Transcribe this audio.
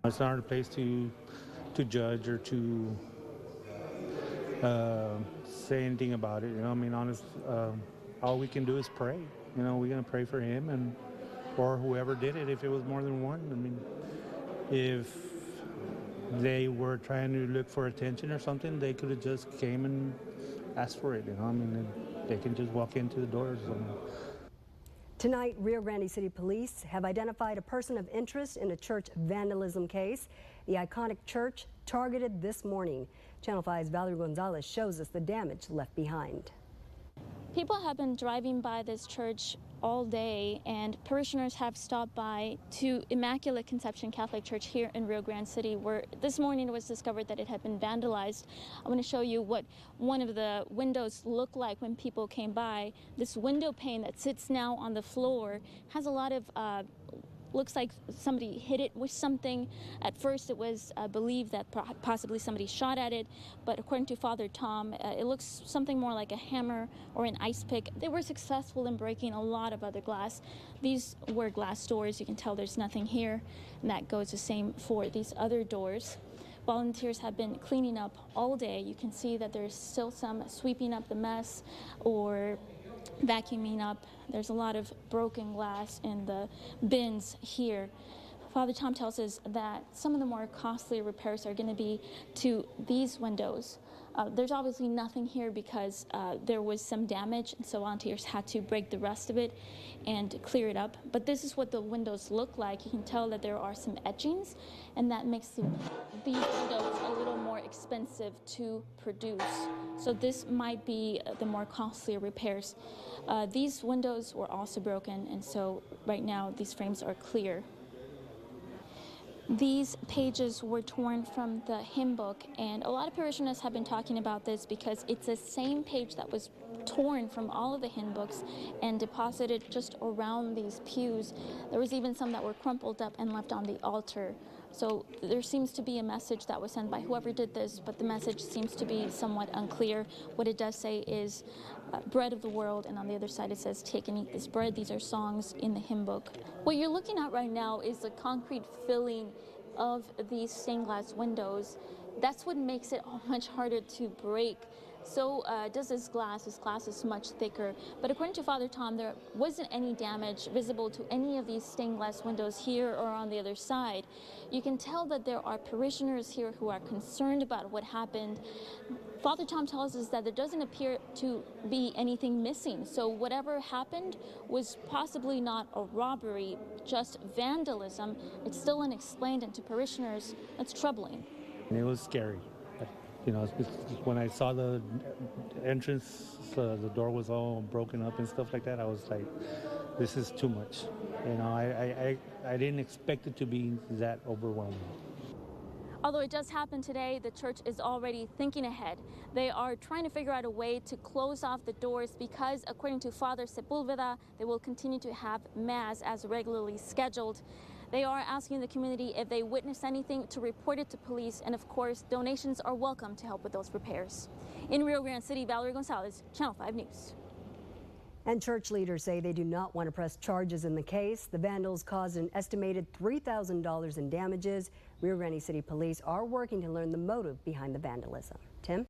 It's not our place to judge or to say anything about it. I mean, honest, all we can do is pray. We're gonna pray for him and or whoever did it if it was more than one. I mean, if they were trying to look for attention or something, they could have just came and asked for it. I mean, they can just walk into the doors. Tonight, Rio Grande City police have identified a person of interest in a church vandalism case. The iconic church targeted this morning. Channel 5's Valerie Gonzalez shows us the damage left behind. People have been driving by this church all day, and parishioners have stopped by to Immaculate Conception Catholic Church here in Rio Grande City, where this morning it was discovered that it had been vandalized. I'm going to show you what one of the windows looked like when people came by. This window pane that sits now on the floor has a lot of looks like somebody hit it with something. At first it was believed that possibly somebody shot at it, but according to Father Tom, it looks something more like a hammer or an ice pick. They were successful in breaking a lot of other glass. These were glass doors. You can tell there's nothing here, and that goes the same for these other doors. Volunteers have been cleaning up all day. You can see that there's still some sweeping up the mess or vacuuming up. There's a lot of broken glass in the bins here. Father Tom tells us that some of the more costly repairs are going to be to these windows. There's obviously nothing here because there was some damage, and so volunteers had to break the rest of it and clear it up. But this is what the windows look like. You can tell that there are some etchings, and that makes these windows a little more expensive to produce. So this might be the more costly repairs. These windows were also broken, and so right now these frames are clear. These pages were torn from the hymn book, and a lot of parishioners have been talking about this because it's the same page that was torn from all of the hymn books and deposited just around these pews. There was even some that were crumpled up and left on the altar. So there seems to be a message that was sent by whoever did this, but the message seems to be somewhat unclear. What it does say is bread of the world, and on the other side it says take and eat this bread. These are songs in the hymn book. What you're looking at right now is the concrete filling of these stained glass windows. That's what makes it much harder to break. So does this glass. This glass is much thicker. But according to Father Tom, there wasn't any damage visible to any of these stained glass windows here or on the other side. You can tell that there are parishioners here who are concerned about what happened. Father Tom tells us that there doesn't appear to be anything missing. So whatever happened was possibly not a robbery, just vandalism. It's still unexplained, and to parishioners, that's troubling. It was scary. When I saw the entrance, the door was all broken up and stuff like that, I was like, this is too much. I didn't expect it to be that overwhelming. Although it does happen today, the church is already thinking ahead. They are trying to figure out a way to close off the doors because, according to Father Sepulveda, they will continue to have Mass as regularly scheduled. They are asking the community if they witness anything to report it to police, and of course, donations are welcome to help with those repairs. In Rio Grande City, Valerie Gonzalez, Channel 5 News. And church leaders say they do not want to press charges in the case. The vandals caused an estimated $3,000 in damages. Rio Grande City police are working to learn the motive behind the vandalism. Tim?